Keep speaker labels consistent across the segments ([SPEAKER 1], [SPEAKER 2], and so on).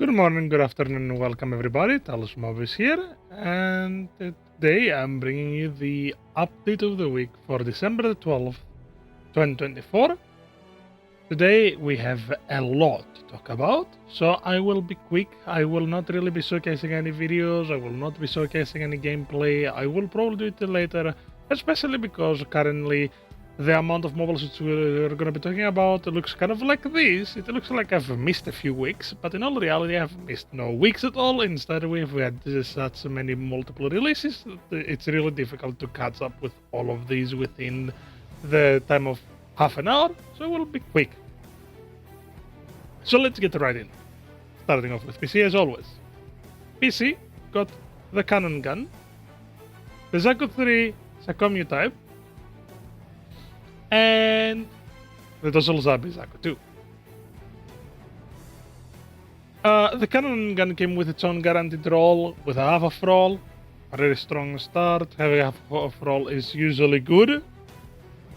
[SPEAKER 1] Good morning, good afternoon, welcome everybody. Talos Mob is here, and today I'm bringing you the update of the week for December the 12th, 2024. Today we have a lot to talk about, so I will be quick. I will not really be showcasing any videos, I will not be showcasing any gameplay. I will probably do it later, especially because currently the amount of mobile suits we're going to be talking about looks kind of like this. It looks like I've missed a few weeks, but in all reality I've missed no weeks at all. Instead we've had such many multiple releases that it's really difficult to catch up with all of these within the time of half an hour, so we'll be quick. So let's get right in. Starting off with PC as always. PC got the cannon gun, the Zaku 3 Sakomyu type, and the Dozul Zabi Zaku 2. The cannon gun came with its own guaranteed roll, with a half of roll, a very strong start. Having half of roll is usually good,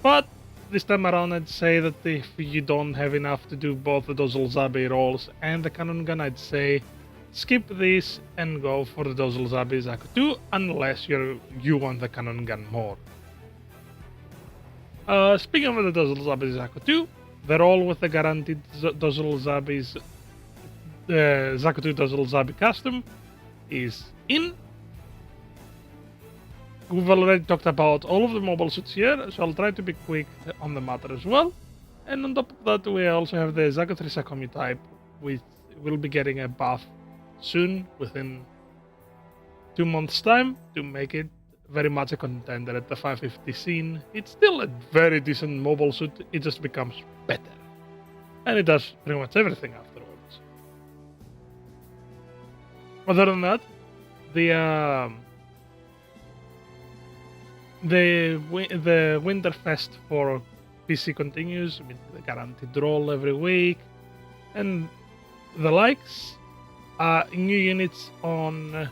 [SPEAKER 1] but this time around I'd say that if you don't have enough to do both the Dozul Zabi rolls and the cannon gun, I'd say skip this and go for the Dozul Zabi Zaku 2 unless you want the cannon gun more. Speaking of the Dozul Zabi Zaku 2, the roll with the guaranteed Dozul Zabi's Zaku 2 Dozul Zabi custom is in. We've already talked about all of the mobile suits here, so I'll try to be quick on the matter as well. And on top of that, we also have the Zaku 3 Sakomyu type, which will be getting a buff soon, within 2 months' time, to make it very much a contender at the 550 scene. It's still a very decent mobile suit, it just becomes better. And it does pretty much everything afterwards. Other than that, the Winterfest for PC continues with the guaranteed roll every week and the likes. New units on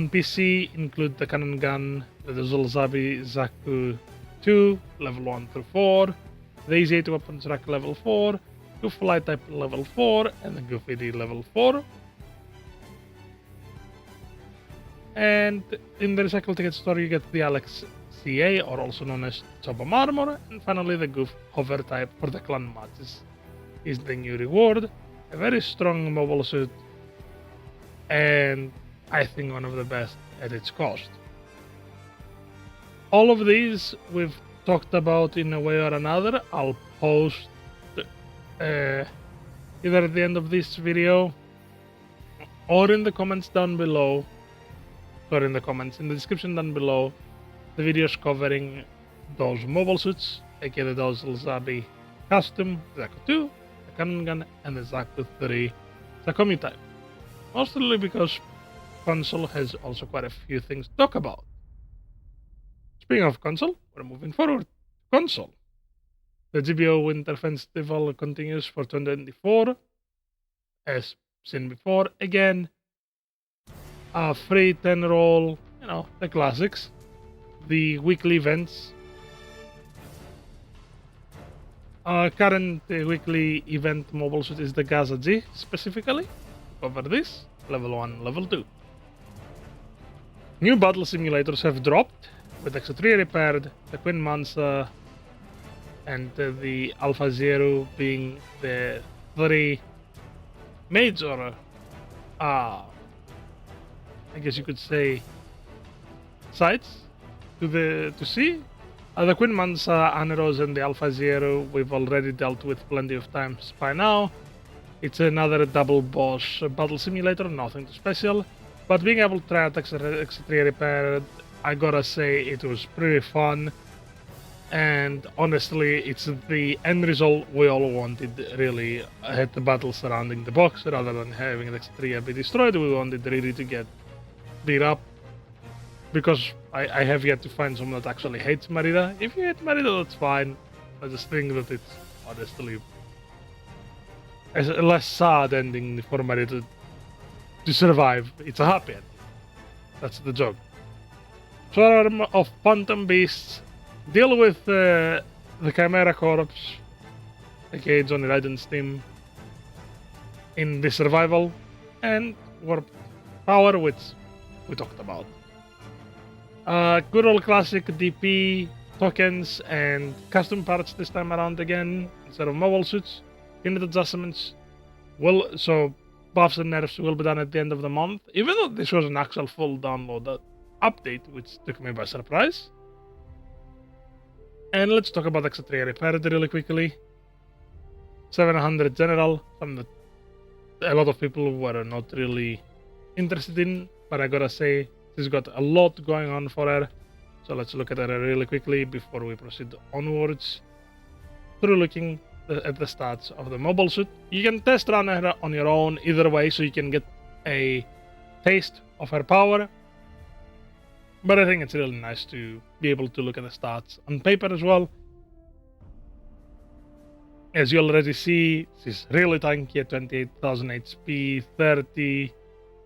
[SPEAKER 1] PC include the cannon gun, the Dozul Zabi Zaku 2 level 1 through 4, the Easy 8 weapons rack level 4, Goof Light type level 4, and the Goofy D level 4. And in the recycle ticket store you get the Alex CA, or also known as Chobam Armor, and finally the Goof Hover type for the clan matches is the new reward. A very strong mobile suit, and I think one of the best at its cost. All of these we've talked about in a way or another. I'll post either at the end of this video or in the comments down below, or in the description down below, the videos covering those mobile suits, aka the Dozul Zabi custom, Zaku 2, the cannon gun, and the Zaku 3 Sakomyu type. Mostly because console has also quite a few things to talk about. Speaking of console, we're moving forward. Console. The GBO Winter Festival continues for 2024. As seen before, again, a free 10 roll, the classics. The weekly events. Current weekly event mobile suit is the Gaza G specifically. Cover this, level 1, level 2. New battle simulators have dropped, with X3 repaired, the Queen Mansa and the Alpha Zero being the 3 major, I guess you could say, sites to see. The Queen Mansa, Aneros, and the Alpha Zero we've already dealt with plenty of times by now. It's another double boss battle simulator, nothing too special. But being able to try out X3 repaired, I gotta say it was pretty fun. And honestly, it's the end result we all wanted, really. I had the battle surrounding the box rather than having the X3 be destroyed. We wanted really to get beat up. Because I have yet to find someone that actually hates Merida. If you hate Merida, that's fine. I just think that it's honestly a less sad ending for Merida to survive. It's a happy ending. That's the joke. Swarm of Phantom Beasts deal with the Chimera Corps, aka Johnny Ryden's team. in the survival, and warp power, which we talked about. Good old classic DP tokens and custom parts this time around again instead of mobile suits. Unit adjustments so buffs and nerfs will be done at the end of the month, even though this was an actual full download update, which took me by surprise. And let's talk about Extra 3 repaired really quickly. 700 general, something that a lot of people were not really interested in, but I gotta say, she's got a lot going on for her. So let's look at her really quickly before we proceed onwards. Through looking at the stats of the mobile suit, you can test run her on your own either way, so you can get a taste of her power. But I think it's really nice to be able to look at the stats on paper as well. As you already see, she's really tanky at 28,000 HP, 30,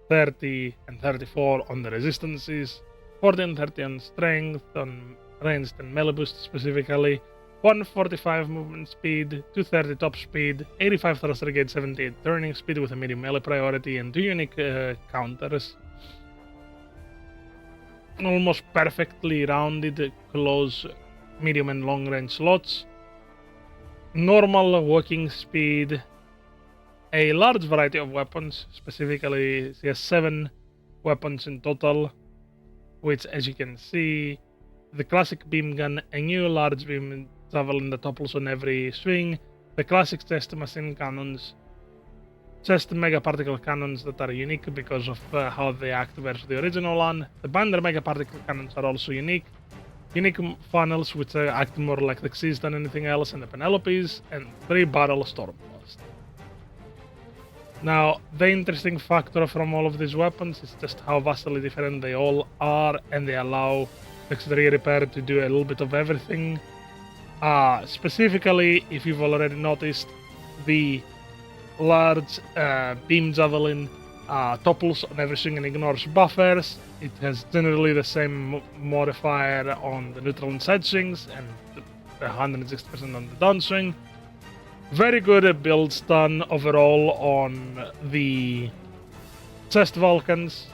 [SPEAKER 1] 30, and 34 on the resistances, 40 and 30 on strength, on ranged and melee boost specifically, 145 movement speed, 230 top speed, 85 thruster gauge, 78 turning speed with a medium melee priority, and 2 unique counters. Almost perfectly rounded close, medium, and long range slots. Normal walking speed, a large variety of weapons, specifically she has 7 weapons in total, which, as you can see, the classic beam gun, a new large beam javelin that topples on every swing, the classic chest machine cannons, chest mega particle cannons that are unique because of how they act versus the original one. The binder mega particle cannons are also unique. Unique funnels which act more like the Xyz than anything else, and the Penelopes, and 3 barrel Stormblast. Now, the interesting factor from all of these weapons is just how vastly different they all are, and they allow X3 Repair to do a little bit of everything. Specifically, if you've already noticed, the large beam javelin topples on everything and ignores buffers. It has generally the same modifier on the neutral and side swings, and 160% on the downswing. Very good build stun overall on the chest Vulcans.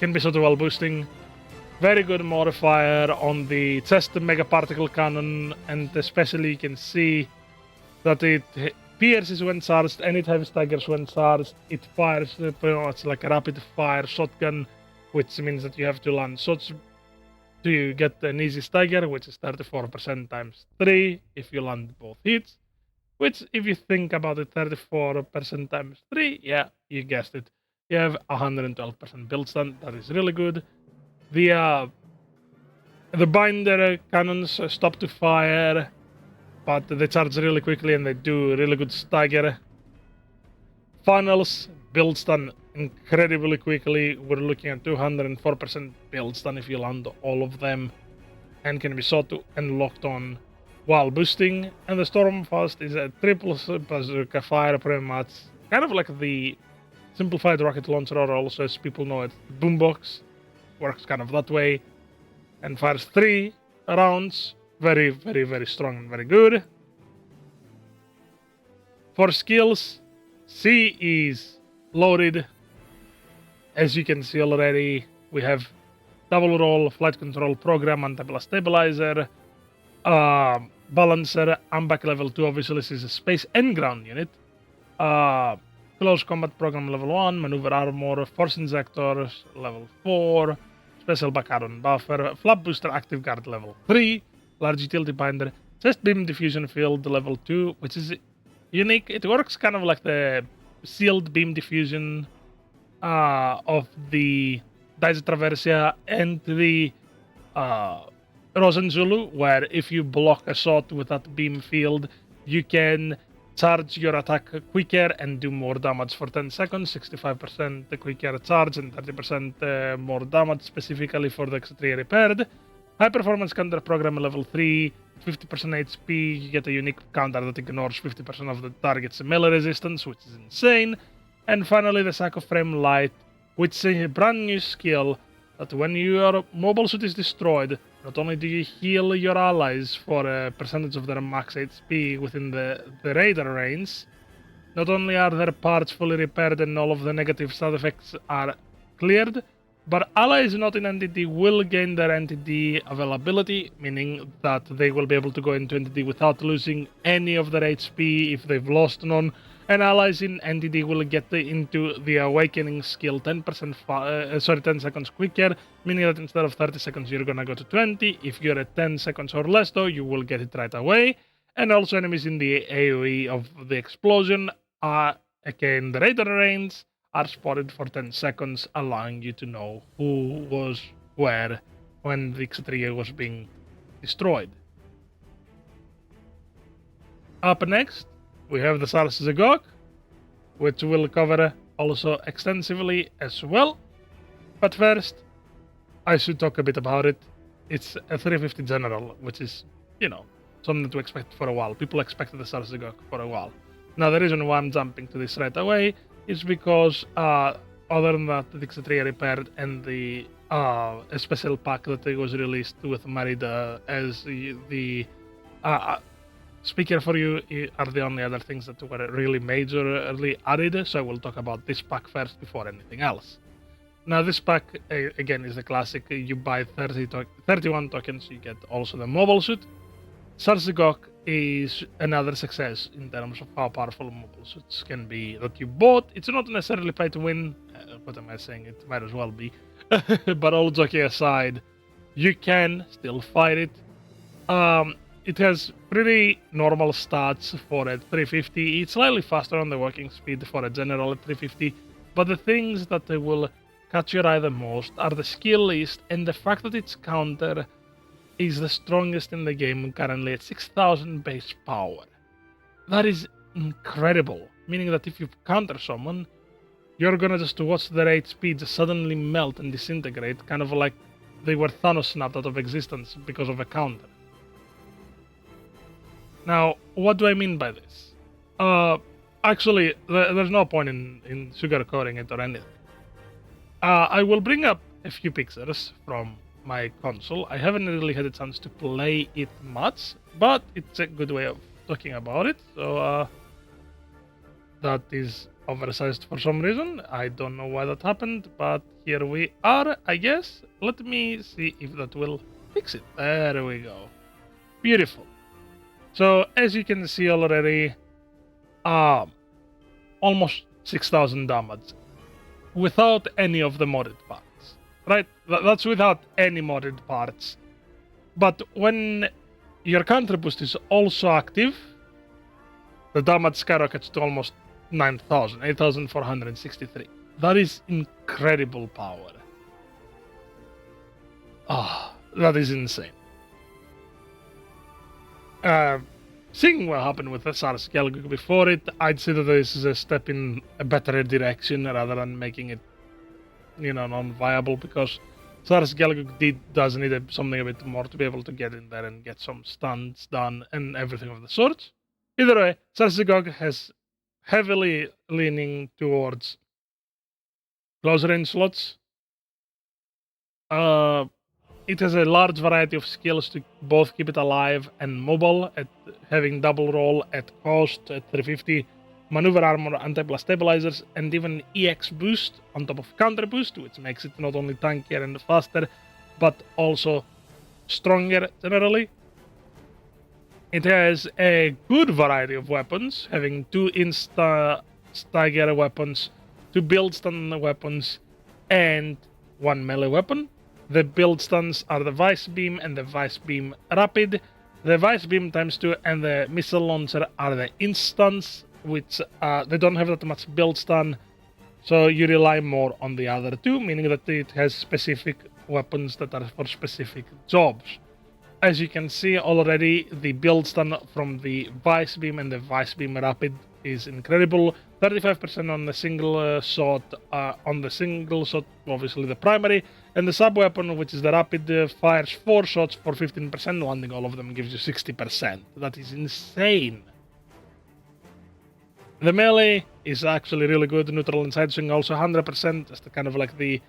[SPEAKER 1] Can be sort of well boosting. Very good modifier on the chest mega particle cannon, and especially you can see that it pierces when charged, and it heavy staggers when charged. It fires pretty much like a rapid fire shotgun, which means that you have to land shots to get an easy stagger, which is 34% times 3 if you land both hits. Which, if you think about it, 34% times 3, yeah, you guessed it. You have 112% build stun. That is really good. The binder cannons stop to fire, but they charge really quickly and they do really good stagger. Funnels build stun incredibly quickly. We're looking at 204% build stun if you land all of them, and can be shot and locked on while boosting. And the Stormfast is a triple bazooka fire, pretty much kind of like the simplified rocket launcher, or also as people know it, boombox. Works kind of that way, and fires 3 rounds. Very, very, very strong and very good. For skills, C is loaded. As you can see already, we have double roll, flight control program, anti-blast stabilizer, balancer, AMBAC level 2, obviously this is a space and ground unit. Close combat program level 1, maneuver armor, force injectors level 4, special background buffer, flap booster active guard level 3, large utility binder, chest beam diffusion field level 2, which is unique. It works kind of like the sealed beam diffusion of the Daisy Traversia and the Rosen Zulu, where if you block a shot with that beam field, you can charge your attack quicker and do more damage for 10 seconds, 65% quicker charge and 30% more damage, specifically for the X3 repaired. High performance counter program level 3, 50% HP, you get a unique counter that ignores 50% of the target's melee resistance, which is insane. And finally the Psycho Frame Light, which is a brand new skill that when your mobile suit is destroyed, not only do you heal your allies for a percentage of their max HP within the radar range, not only are their parts fully repaired and all of the negative side effects are cleared, but allies not in entity will gain their entity availability, meaning that they will be able to go into entity without losing any of their HP if they've lost none. And allies in entity will get into the awakening skill 10 seconds quicker, meaning that instead of 30 seconds you're gonna go to 20. If you're at 10 seconds or less though, you will get it right away. And also enemies in the AoE of the explosion are again the radar range are spotted for 10 seconds, allowing you to know who was where when the Xatria was being destroyed. Up next, we have the Sarsagok, which we'll cover also extensively as well. But first, I should talk a bit about it. It's a 350 general, which is, something to expect for a while. People expected the Sarsagok for a while. Now, the reason why I'm jumping to this right away is because, other than that, the Xatria repaired and the a special pack that was released with Marida as the speaker for you are the only other things that were really majorly added, so I will talk about this pack first before anything else. Now, this pack, again, is the classic. You buy 31 tokens, you get also the mobile suit. Sarsagok is another success in terms of how powerful mobile suits can be that you bought. It's not necessarily pay to win. What am I saying? It might as well be. But all joking aside, you can still fight it. It has pretty normal stats for a 350. It's slightly faster on the working speed for a general at 350. But the things that will catch your eye the most are the skill list and the fact that its counter is the strongest in the game currently at 6000 base power. That is incredible, meaning that if you counter someone, you're gonna just watch their HP just suddenly melt and disintegrate, kind of like they were Thanos snapped out of existence because of a counter. Now, what do I mean by this? Actually, there's no point in sugarcoating it or anything. I will bring up a few pictures from my console. I haven't really had a chance to play it much, but it's a good way of talking about it. So that is oversized for some reason. I don't know why that happened, but here we are, I guess. Let me see if that will fix it. There we go. Beautiful. So as you can see already, almost 6000 damage without any of the modded parts. Right? That's without any modded parts. But when your counter boost is also active, the damage skyrockets to almost 9000, 8463. That is incredible power. That is insane. Seeing what happened with the Sarsagok before it, I'd say that this is a step in a better direction rather than making it non-viable, because Sarsagok does need something a bit more to be able to get in there and get some stunts done and everything of the sort. Either way, Sarsagok has heavily leaning towards close range slots. It has a large variety of skills to both keep it alive and mobile, at having double roll at cost at 350. Maneuver armor, anti-blast stabilizers, and even EX boost on top of counter boost, which makes it not only tankier and faster, but also stronger generally. It has a good variety of weapons, having 2 insta-stagger weapons, 2 build stun weapons, and 1 melee weapon. The build stuns are the Vice Beam and the Vice Beam Rapid. The Vice Beam ×2 and the Missile Launcher are the instants, which they don't have that much build stun, so you rely more on the other two, meaning that it has specific weapons that are for specific jobs. As you can see already, the build stun from the Vice Beam and the Vice Beam Rapid is incredible. 35% on the single shot, obviously the primary, and the sub weapon, which is the Rapid, fires 4 shots for 15%, landing all of them gives you 60%. That is insane. The melee is actually really good. Neutral and side swing also 100%, just kind of like the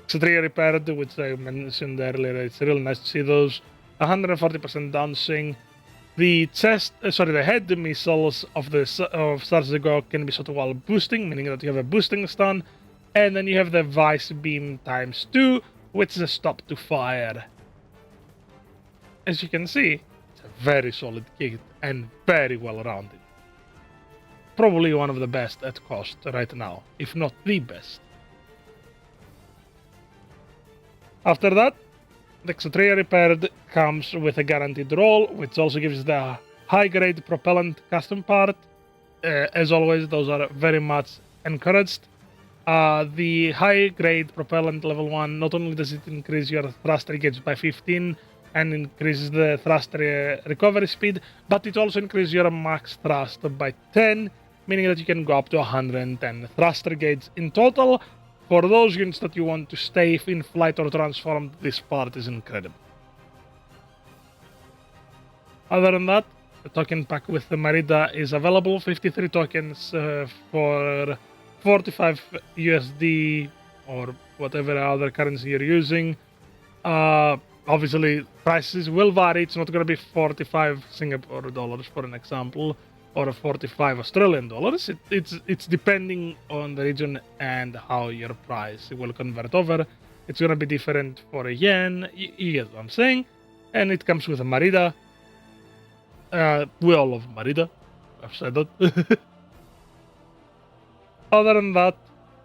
[SPEAKER 1] Xatria repaired, which I mentioned earlier. It's really nice to see those. 140% down swing. The the head missiles of Sarzego can be shot while boosting, meaning that you have a boosting stun, and then you have the Vice Beam ×2, which is a stop to fire. As you can see, it's a very solid kit and very well rounded. Probably one of the best at cost right now, if not the best. After that, the Xotria Repaired comes with a guaranteed roll, which also gives the high-grade propellant custom part. As always, those are very much encouraged. The high-grade propellant level 1, not only does it increase your thruster gauge by 15 and increases the thruster recovery speed, but it also increases your max thrust by 10, meaning that you can go up to 110 thruster gauge in total. For those units that you want to stay in flight or transformed, this part is incredible. Other than that, the token pack with the Merida is available. 53 tokens for 45 USD or whatever other currency you're using. Obviously, prices will vary. It's not going to be 45 Singapore dollars, for an example, or 45 Australian dollars. It's depending on the region and how your price will convert over. It's going to be different for a yen. You get what I'm saying. And it comes with a Merida. We all love Merida. I've said that. Other than that,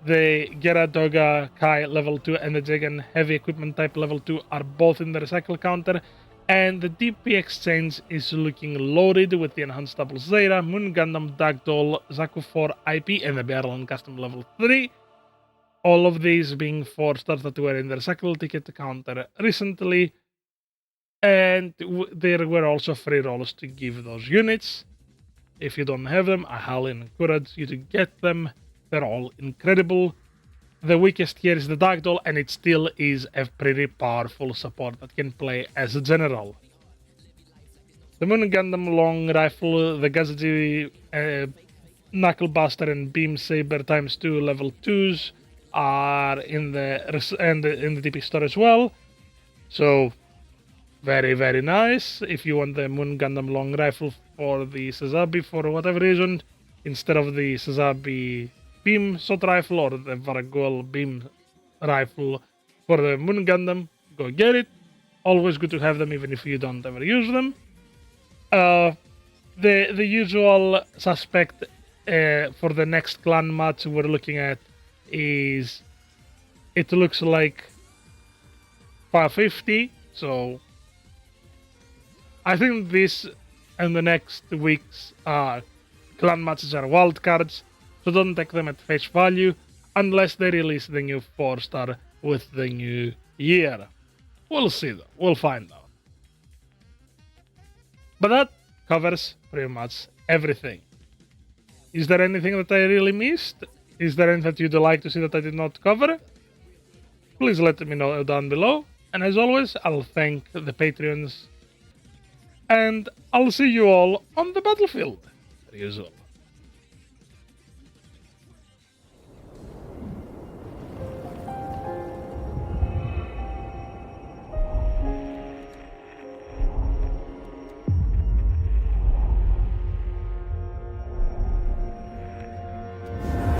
[SPEAKER 1] the Geradoga Kai level 2 and the Jagan Heavy Equipment Type level 2 are both in the recycle counter, and the DP exchange is looking loaded with the Enhanced Double Zeta, Moon Gundam, Dagdoll, Zaku 4 IP, and the Berlin Custom level 3. All of these being 4 stars that were in the recycle ticket counter recently, and there were also free rolls to give those units. If you don't have them, I highly encourage you to get them. They're all incredible. The weakest here is the Dagdoll, and it still is a pretty powerful support that can play as a general. The Moon Gundam Long Rifle, the Gazaji Knuckle Buster, and Beam Saber ×2 level 2s are in the DP store as well. So, very, very nice. If you want the Moon Gundam Long Rifle for the Sazabi for whatever reason, instead of the Sazabi Beam Shot Rifle or the Varagol Beam Rifle for the Moon Gundam, go get it. Always good to have them even if you don't ever use them. The usual suspect for the next clan match we're looking at is, it looks like 550, so I think this and the next week's clan matches are wildcards, so don't take them at face value unless they release the new 4-star with the new year. We'll see though, we'll find out. But that covers pretty much everything. Is there anything that I really missed? Is there anything that you'd like to see that I did not cover? Please let me know down below. And as always, I'll thank the Patreons. And I'll see you all on the battlefield, as usual.